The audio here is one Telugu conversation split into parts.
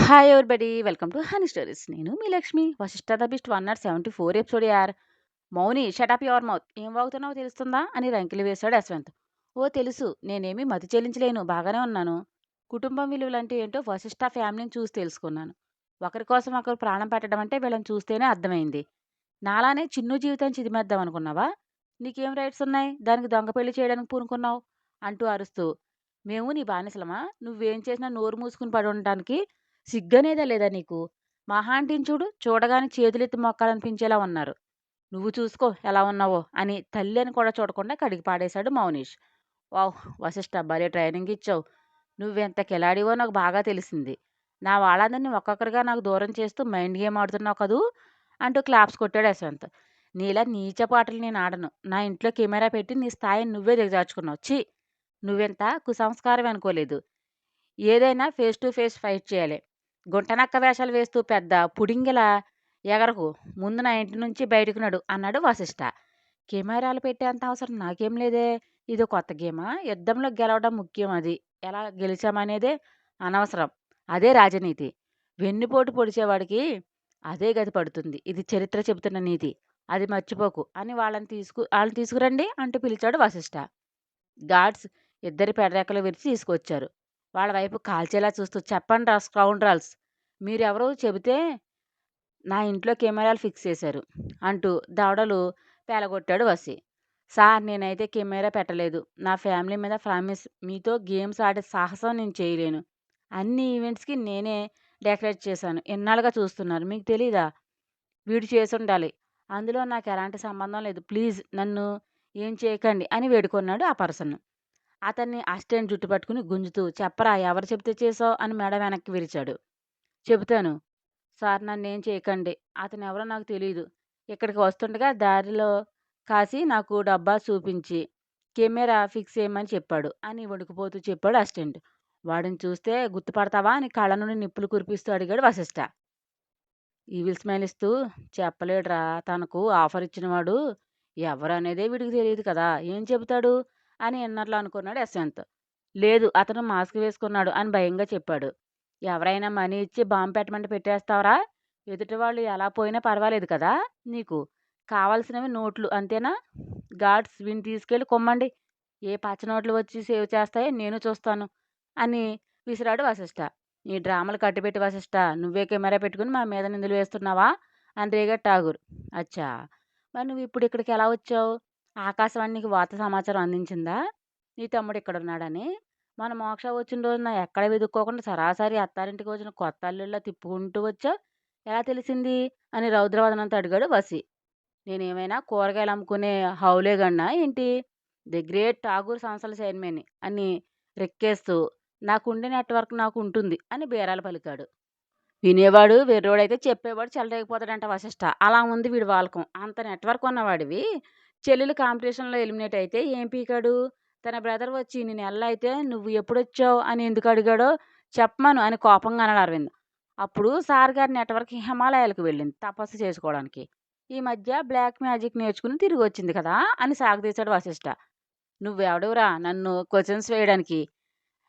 Hi everybody welcome to honey stories. నేను మీ లక్ష్మి. వశిష్ఠ ద బిస్ట్ 174 ఎపిసోడ్ యార్. మౌని షటప్ యువర్ మౌత్. ఏం వాగుతున్నావో తెలుస్తుందా అని రంకిలి వేశాడు యశ్వంత్. ఓ తెలుసు, నేనేమి మతి చెల్లించలేను, బాగానే ఉన్నాను. కుటుంబం విలువలంటే ఏంటో వశిష్ఠ ఫ్యామిలీని చూసి తెలుసుకున్నాను. ఒకరి కోసం ఒకరు ప్రాణం పెట్టడం అంటే వీళ్ళని చూస్తేనే అర్థమైంది. నాలానే చిన్ను జీవితం చిదిమేద్దాం అనుకున్నావా? నీకేం రైట్స్ ఉన్నాయి దానికి దొంగ పెళ్లి చేయడానికి పూనుకున్నావు అంటూ అరుస్తూ, మేము నీ బానిసలమా? నువ్వేం చేసినా నోరు మూసుకుని పడి ఉండడానికి సిగ్గనేదే లేదా నీకు? మహా అంటిని చూడు, చూడగానే చేతులెత్తి మొక్కాలనిపించేలా ఉన్నారు. నువ్వు చూసుకో ఎలా ఉన్నావో అని తల్లి అని కూడా చూడకుండా కడిగి పాడేశాడు మౌనీష్. వాహ్! వశిష్ఠ భలే ట్రైనింగ్ ఇచ్చావు. నువ్వెంత కిలాడివో నాకు బాగా తెలిసింది. నా వాళ్ళందరినీ ఒక్కొక్కరిగా నాకు దూరం చేస్తూ మైండ్ గేమ్ ఆడుతున్నావు కదూ అంటూ క్లాప్స్ కొట్టాడు యశ్వంత్. నీలా నీచ పాటలు నేను ఆడను. నా ఇంట్లో కెమెరా పెట్టి నీ స్థాయిని నువ్వే దిగజార్చుకున్నావు. ఛీ! నువ్వెంత కుసంస్కారం అనుకోలేదు. ఏదైనా ఫేస్ టు ఫేస్ ఫైట్ చేయాలి. గుంటనక్క వేషాలు వేస్తూ పెద్ద పుడింగిలా ఎగరకు. ముందు నా ఇంటి నుంచి బయటకు నడు అన్నాడు వశిష్ఠ. కెమెరాలు పెట్టేంత అవసరం నాకేం లేదే. ఇది కొత్త గేమా? యుద్ధంలో గెలవడం ముఖ్యం, అది ఎలా గెలిచామనేదే అనవసరం. అదే రాజనీతి. వెన్నుపోటు పొడిచేవాడికి అదే గతి పడుతుంది. ఇది చరిత్ర చెబుతున్న నీతి. అది మర్చిపోకు అని వాళ్ళని తీసుకురండి అంటూ పిలిచాడు వశిష్ఠ. గార్డ్స్ ఇద్దరి పెడరెక్కలు విరిచి తీసుకొచ్చారు. వాళ్ళ వైపు కాల్చేలా చూస్తూ, చెప్పండ్రా స్కౌండ్రల్స్, మీరెవరో చెబితే నా ఇంట్లో కెమెరాలు ఫిక్స్ చేశారు అంటూ దవడలు పేలగొట్టాడు వసి. సార్, నేనైతే కెమెరా పెట్టలేదు. నా ఫ్యామిలీ మీద ప్రామిస్. మీతో గేమ్స్ ఆడే సాహసం నేను చేయలేను. అన్ని ఈవెంట్స్కి నేనే డెకరేట్ చేశాను. ఎన్నాళ్ళుగా చూస్తున్నారు, మీకు తెలీదా? వీడు చేసుండాలి. అందులో నాకు ఎలాంటి సంబంధం లేదు. ప్లీజ్ నన్ను ఏం చేయకండి అని వేడుకొన్నాడు ఆ పర్సన్. అతన్ని అసిస్టెంట్ జుట్టు పట్టుకుని గుంజుతూ, చెప్పరా ఎవరు చెప్తే చేసావు అని మెడ వెనక్కి విరిచాడు. చెబుతాను సార్, నన్నేం చేయకండి. అతనెవరో నాకు తెలీదు. ఇక్కడికి వస్తుండగా దారిలో కాసి నాకు డబ్బా చూపించి కెమెరా ఫిక్స్ చేయమని చెప్పాడు అని వణికిపోతూ చెప్పాడు అసిస్టెంట్. వాడిని చూస్తే గుర్తుపడతావా అని కళ్ళ నుండి నిప్పులు కురిపిస్తూ అడిగాడు వశిష్ఠ. ఈవిల్ స్మైల్ ఇస్తూ, చెప్పలేడురా, తనకు ఆఫర్ ఇచ్చినవాడు ఎవరనేదే వీడికి తెలియదు కదా, ఏం చెబుతాడు అని ఇన్నర్లో అనుకున్నాడు యశ్వంత్. లేదు, అతను మాస్క్ వేసుకున్నాడు అని భయంగా చెప్పాడు. ఎవరైనా మనీ ఇచ్చి బాంబు పెట్టమంటే పెట్టేస్తావరా? ఎదుటి వాళ్ళు ఎలా పోయినా పర్వాలేదు కదా నీకు? కావాల్సినవి నోట్లు అంతేనా? గార్డ్స్ వీని తీసుకెళ్ళి కొమ్మండి. ఏ పచ్చ నోట్లు వచ్చి సేవ్ చేస్తాయో నేను చూస్తాను అని విసిరాడు వశిష్ఠ. ఈ డ్రామాలు కట్టిపెట్టి వశిష్ఠ, నువ్వే కెమెరా పెట్టుకుని మా మీద నిందలు వేస్తున్నావా అని రేగాడు ఠాగూర్. అచ్చా, మరి నువ్వు ఇప్పుడు ఇక్కడికి ఎలా వచ్చావు? ఆకాశవాణి నీకు వార్త సమాచారం అందించిందా నీ తమ్ముడు ఇక్కడ ఉన్నాడని? మన మోక్ష వచ్చిన రోజున ఎక్కడ వెతుక్కోకుండా సరాసరి అత్తారింటికి వచ్చిన కొత్త అల్లుళ్ళ తిప్పుకుంటూ వచ్చావు, ఎలా తెలిసింది అని రౌద్రవదనంతో అడిగాడు వసి. నేనేమైనా కూరగాయలు అమ్ముకునే హౌలేగన్నా ఏంటి? ది గ్రేట్ ఠాగూర్ సంస్థల చైర్మన్ని అని రెక్కేస్తూ, నాకుండే నెట్వర్క్ నాకు ఉంటుంది అని బేరాలు పలికాడు. వినేవాడు వెర్రోడైతే చెప్పేవాడు చెలరేగిపోతాడంట వశిష్ఠ. అలా ఉంది వీడి వాలకం. అంత నెట్వర్క్ ఉన్నవాడివి చెల్లెలు కాంపిటీషన్లో ఎలిమినేట్ అయితే ఏం పీకాడు? తన బ్రదర్ వచ్చి ఇన్ని నెలలు అయితే నువ్వు ఎప్పుడొచ్చావు అని ఎందుకు అడిగాడో చెప్పమను అని కోపంగా అన్నాడు అరవింద్. అప్పుడు సార్ గారి నెట్వర్క్ హిమాలయాలకు వెళ్ళింది తపస్సు చేసుకోవడానికి. ఈ మధ్య బ్లాక్ మ్యాజిక్ నేర్చుకుని తిరిగి వచ్చింది కదా అని సాగదీశాడు వశిష్ఠ. నువ్వెవడవురా నన్ను క్వశ్చన్స్ వేయడానికి?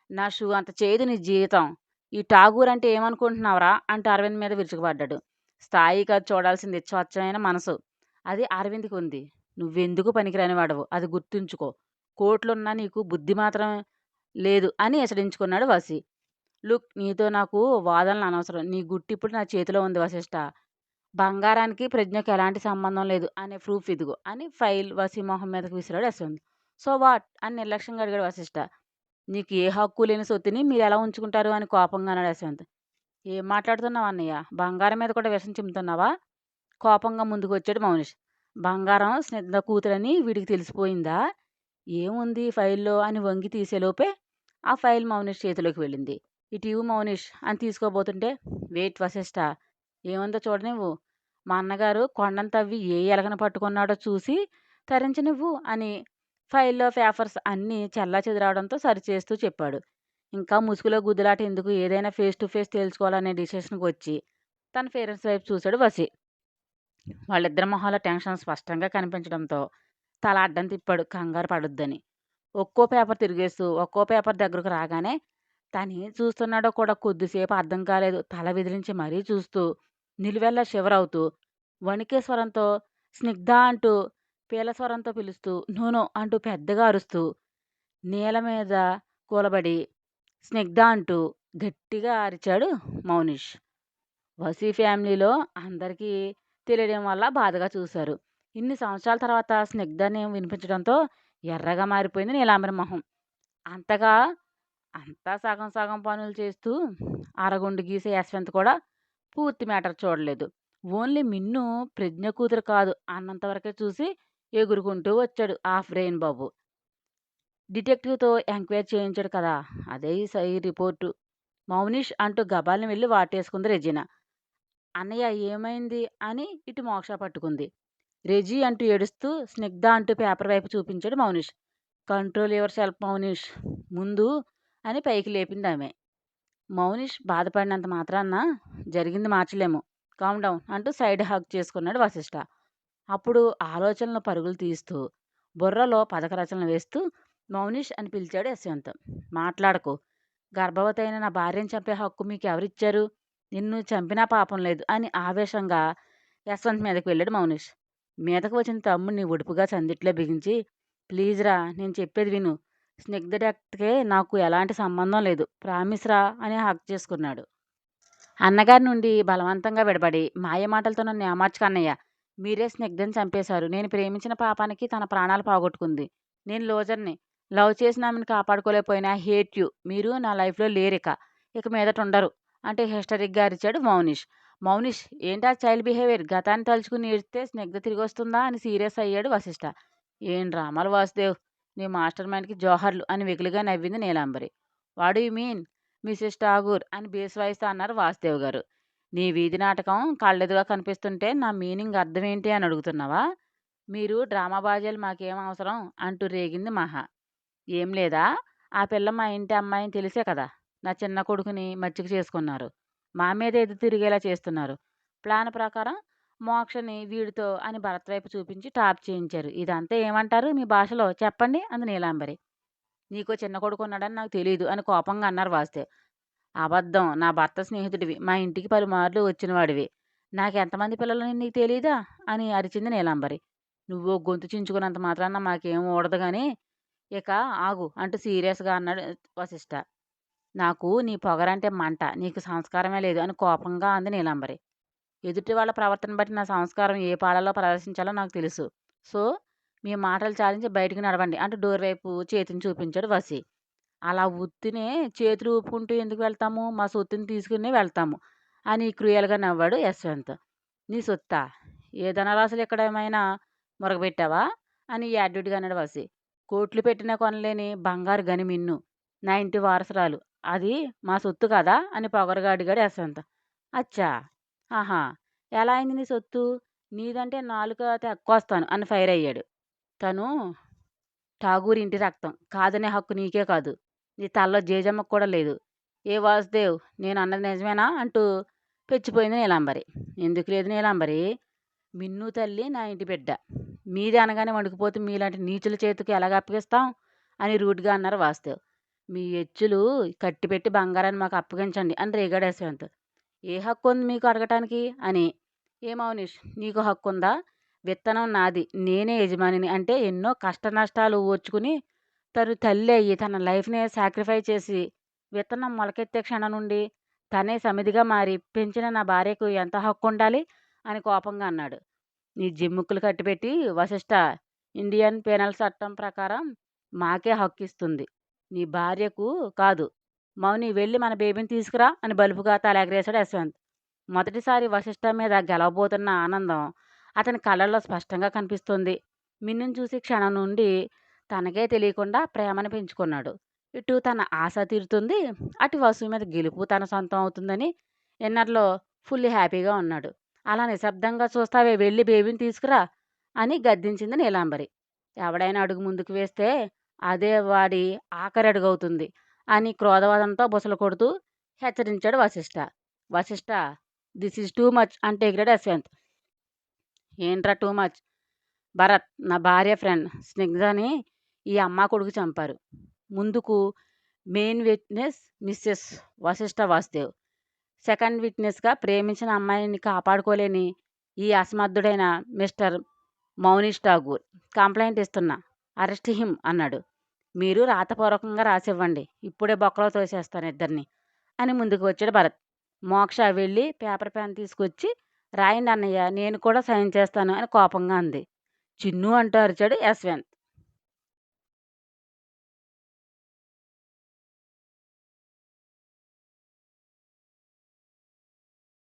నా షూ అంత చేయదు నీ జీవితం. ఈ ఠాగూర్ అంటే ఏమనుకుంటున్నావురా అంటూ అరవింద్ మీద విరుచుకుపడ్డాడు. స్థాయి కాదు చూడాల్సింది, స్వచ్ఛమైన మనసు. అది అరవింద్కి ఉంది. నువ్వెందుకు పనికిరాని వాడవు, అది గుర్తుంచుకో. కోట్లున్నా నీకు బుద్ధి మాత్రం లేదు అని హెచ్చరించుకున్నాడు వసి. లుక్, నీతో నాకు వాదనలు అనవసరం. నీ గుట్టి ఇప్పుడు నా చేతిలో ఉంది వశిష్ఠ. బంగారానికి ప్రజ్ఞకు ఎలాంటి సంబంధం లేదు అనే ప్రూఫ్ ఇదిగో అని ఫైల్ వసీ మొహం మీదకి విసిరాడు యశ్వంత్. సో వాట్ అని నిర్లక్ష్యంగా అడిగాడు వశిష్ఠ. నీకు ఏ హక్కు లేని సొత్తుని మీరు ఎలా ఉంచుకుంటారు అని కోపంగా అన్నాడు యశ్వంత్. ఏం మాట్లాడుతున్నావు అన్నయ్య? బంగారం మీద కూడా విషం చిమ్ముతున్నావా? కోపంగా ముందుకు వచ్చాడు మౌనిష్. బంగారం స్నిగ్ధ కూతురని వీడికి తెలిసిపోయిందా? ఏముంది ఫైల్లో అని వంగి తీసేలోపే ఆ ఫైల్ మౌనిష్ చేతిలోకి వెళ్ళింది. ఇటు ఇవ్వు మౌనిష్ అని తీసుకోబోతుంటే, వెయిట్ వశిష్ఠ, ఏముందో చూడనివ్వు. మా అన్నగారు కొండను తవ్వి ఏ ఎలకన పట్టుకున్నాడో చూసి తరించనివ్వు అని ఫైల్లో పేపర్స్ అన్నీ చెల్లాచెదురవడంతో సరిచేస్తూ చెప్పాడు. ఇంకా ముసుగులో గుద్దులాట ఎందుకు, ఏదైనా ఫేస్ టు ఫేస్ తేల్చుకోవాలనే డిసిషన్కి వచ్చి తన పేరెంట్స్ వైపు చూశాడు వసి. వాళ్ళిద్దరి మొహాల టెన్షన్ స్పష్టంగా కనిపించడంతో తల అడ్డం తిప్పాడు కంగారు పడొద్దని. ఒక్కో పేపర్ తిరిగేస్తూ ఒక్కో పేపర్ దగ్గరకు రాగానే తనేం చూస్తున్నాడో కూడా కొద్దిసేపు అర్థం కాలేదు. తల విదిలించి మరీ చూస్తూ, నిలువెల్లా షివరవుతూ, వణికే స్వరంతో స్నిగ్ధ అంటూ పీల స్వరంతో పిలుస్తూ, నో నో అంటూ పెద్దగా అరుస్తూ, నేల మీద కూలబడి స్నిగ్ధ అంటూ గట్టిగా అరిచాడు మౌనిష్. వసీ ఫ్యామిలీలో అందరికీ తెలియడం వల్ల బాధగా చూశారు. ఇన్ని సంవత్సరాల తర్వాత స్నిగ్ధ నేమ్ వినిపించడంతో ఎర్రగా మారిపోయింది నీలాంబరి మొహం. అంతగా అంతా సగం సగం పనులు చేస్తూ అరగుండు గీసే యశ్వంత్ కూడా పూర్తి మ్యాటర్ చూడలేదు. ఓన్లీ మిన్ను ప్రజ్ఞ కూతురు కాదు అన్నంత వరకే చూసి ఎగురుకుంటూ వచ్చాడు ఆ బ్రెయిన్ బాబు. డిటెక్టివ్‌తో ఎంక్వైరీ చేయించాడు కదా! అదే ఈ రిపోర్టు. మౌనిష్ అంటూ గబాల్న వెళ్లి వాటేసుకుంది రెజీనా. అన్నయ్య ఏమైంది అని ఇటు మోక్ష పట్టుకుంది. రెజీ అంటూ ఏడుస్తూ స్నిగ్ధ అంటూ పేపర్ వైపు చూపించాడు Mounish. Control your self Mounish ముందు అని పైకి లేపింది ఆమె. మౌనిష్ బాధపడినంత మాత్రాన జరిగింది మార్చలేము. కామ్ డౌన్ అంటూ సైడ్ హగ్ చేసుకున్నాడు వశిష్ఠ. అప్పుడు ఆలోచనలు పరుగులు తీస్తూ బుర్రలో పథక రచనలు వేస్తూ మౌనిష్ అని పిలిచాడు యశ్వంత్. మాట్లాడకు. గర్భవతి అయిన నా భార్యను చంపే హక్కు మీకు ఎవరిచ్చారు? నిన్ను చంపినా పాపం లేదు అని ఆవేశంగా యశ్వంత్ మీదకి వెళ్ళాడు మౌనిష్. మీదకు వచ్చిన తమ్ముడిని ఒడుపుగా సందిట్లో బిగించి, ప్లీజ్ రా నేను చెప్పేది విను. స్నిగ్ధ డెత్‌కే నాకు ఎలాంటి సంబంధం లేదు. ప్రామిస్ రా అని హగ్ చేసుకున్నాడు. అన్నగారి నుండి బలవంతంగా విడబడి మాయమాటలతో నన్ను ఏమార్చకు అన్నయ్య. మీరే స్నిగ్ధని చంపేశారు. నేను ప్రేమించిన పాపానికి తన ప్రాణాలు పోగొట్టుకుంది. నేను లోజర్‌ని. లవ్ చేసిన ఆమెను కాపాడుకోలేకపోయినా హేట్ యూ. మీరు నా లైఫ్‌లో లేరిక. ఇక మీదట ఉండరు అంటూ హిస్టరిక్‌గా అరిచాడు మౌనిష్. మౌనిష్ ఏంటా చైల్డ్ బిహేవియర్? గతాన్ని తలుచుకుని ఏడిస్తే స్నిగ్ధ తిరిగొస్తుందా అని సీరియస్ అయ్యాడు వశిష్ఠ. ఏం డ్రామాలు వాసుదేవ్. నీ మాస్టర్ మైండ్‌కి జోహార్లు అని వెకిలిగా నవ్వింది Neelambari. What do you mean Mrs Tagore అని బేస్ వాయిస్‌తో అన్నారు వాసుదేవ్ గారు. నీ వీధి నాటకం కళ్ళెదురుగా కనిపిస్తుంటే నా మీనింగ్ అర్థమేంటి అని అడుగుతున్నావా? మీరు డ్రామా బాజీలు మాకేం అవసరం అంటూ రేగింది మహా. ఏం లేదా? ఆ పిల్ల మా ఇంటి అమ్మాయని తెలిసే కదా! నా చిన్న కొడుకుని మచ్చిక చేసుకున్నారు. మా మీదే ఎదురు తిరిగేలా చేస్తున్నారు. ప్లాన్ ప్రకారం మోక్షని వీడితో అని భరత్ వైపు చూపించి టాప్ చేయించారు. ఇదంతా ఏమంటారు మీ భాషలో చెప్పండి అంది నీలాంబరి. నీకో చిన్న కొడుకున్నాడని నాకు తెలీదు అని కోపంగా అన్నారు వాసుదేవ్. అబద్ధం. నా భర్త స్నేహితుడివి. మా ఇంటికి పలుమార్లు వచ్చినవాడివి. నాకెంతమంది పిల్లలని నీకు తెలీదా? అని అరిచింది నీలాంబరి. నువ్వు గొంతు చించుకున్నంత మాత్రాన మాకేం ఊడదు గాని ఇక ఆగు అంటూ సీరియస్‌గా అన్నాడు వశిష్ఠ. నాకు నీ పొగరంటే మంట. నీకు సంస్కారమే లేదు అని కోపంగా అంది నీలాంబరి. ఎదుటి వాళ్ళ ప్రవర్తన బట్టి నా సంస్కారం ఏ పాళలో ప్రదర్శించాలో నాకు తెలుసు. సో, మీ మాటలు చాలించి బయటికి నడవండి అంటూ డోర్ వైపు చేతిని చూపించాడు వసి. అలా ఉత్తినే చేతులు ఊపుకుంటూ ఎందుకు వెళ్తాము? మా సొత్తుని తీసుకునే వెళ్తాము అని క్రూయల్‌గా నవ్వాడు యశ్వంత్. నీ సొత్తా? ఏ ధనరాశులు ఎక్కడేమైనా మొరగబెట్టావా? అని యాటిట్యూడ్‌గా అన్నాడు వసి. కోట్లు పెట్టినా కొనలేని బంగారు గని మిన్ను. నా ఇంటి వారసురాలు. అది మా సొత్తు కాదా? అని పొగరుగా అడిగాడు యశ్వంత్. అచ్చా! ఆహా! ఎలా అయింది నీ సొత్తు? నీదంటే నాలుక తెక్కొస్తాను అని ఫైర్ అయ్యాడు. తను ఠాగూర్ ఇంటి రక్తం. కాదనే హక్కు నీకే కాదు. నీ తలలో జేజమ్మకు కూడా లేదు. ఏ వాసుదేవ్ నేనన్నది నిజమేనా? అంటూ పెచ్చిపోయింది నీలాంబరి. ఎందుకు లేదు నీలాంబరి? మిన్ను తల్లి నా ఇంటి బిడ్డ. మీది అనగానే వణికిపోతే మీలాంటి నీచుల చేతికి ఎలాగ అప్పగిస్తాం? అని రూడ్‌గా అన్నారు వాసుదేవ్. మీ ఎచ్చులు కట్టిపెట్టి బంగారాన్ని మాకు అప్పగించండి అని రేగాడు యశ్వంత్. ఏ హక్కుంది మీకు అడగటానికి? అని. ఏ మౌనిష్ నీకు హక్కుందా? విత్తనం నాది. నేనే యజమానిని. అంటే ఎన్నో కష్టనష్టాలు ఓర్చుకుని తను తల్లి అయ్యి తన లైఫ్‌నే సాక్రిఫై చేసి విత్తనం మొలకెత్తే క్షణం నుండి తనే సమిధిగా మారి పెంచిన నా భార్యకు ఎంత హక్కుండాలి? అని కోపంగా అన్నాడు. నీ జిమ్ముక్కులు కట్టిపెట్టి వశిష్ట ఇండియన్ పీనల్ చట్టం ప్రకారం మాకే హక్కిస్తుంది. నీ భార్యకు కాదు. మౌని వెళ్ళి మన బేబీని తీసుకురా అని బలుపుగా తల ఎగరేశాడు యశ్వంత్. మొదటిసారి వశిష్ఠ మీద గెలవబోతున్న ఆనందం అతని కళ్ళల్లో స్పష్టంగా కనిపిస్తుంది. మిన్నును చూసి క్షణం నుండి తనకే తెలియకుండా ప్రేమను పెంచుకున్నాడు. ఇటు తన ఆశ తీరుతుంది. అటు వసు మీద గెలుపు తన సొంతం అవుతుందని ఇన్నర్‌లో ఫుల్లీ హ్యాపీగా ఉన్నాడు. అలా నిశ్శబ్దంగా చూస్తావే వెళ్ళి బేబీని తీసుకురా అని గద్దించింది నీలాంబరి. ఎవడైనా అడుగు ముందుకు వేస్తే అదే వాడి ఆఖరి అడుగవుతుంది అని క్రోధవాదంతో బుసలు కొడుతూ హెచ్చరించాడు Vashishtha. Vashishtha this is too much అంటే ఎగిరాడు యశ్వంత్. ఏంట్రా టూ మచ్? భరత్ నా భార్య ఫ్రెండ్ స్నిగ్ధని ఈ అమ్మా కొడుకు చంపారు. ముందుకు main witness missus Vashishta Vasudev. Second విట్నెస్గా ప్రేమించిన అమ్మాయిని కాపాడుకోలేని ఈ అసమర్థుడైన మిస్టర్ మౌనీష్ ఠాగూర్. కంప్లైంట్ ఇస్తున్నా. అరెస్ట్ హిమ్ అన్నాడు. మీరు రాతపూర్వకంగా రాసివ్వండి. ఇప్పుడే బొక్కలో తోసేస్తాను ఇద్దరిని అని ముందుకు వచ్చాడు భరత్. మోక్ష వెళ్ళి పేపర్ పెన్ తీసుకొచ్చి రాయండి అన్నయ్య, నేను కూడా సైన్ చేస్తాను అని కోపంగా అంది. చిన్ను అంటూ అరిచాడు యశ్వంత్.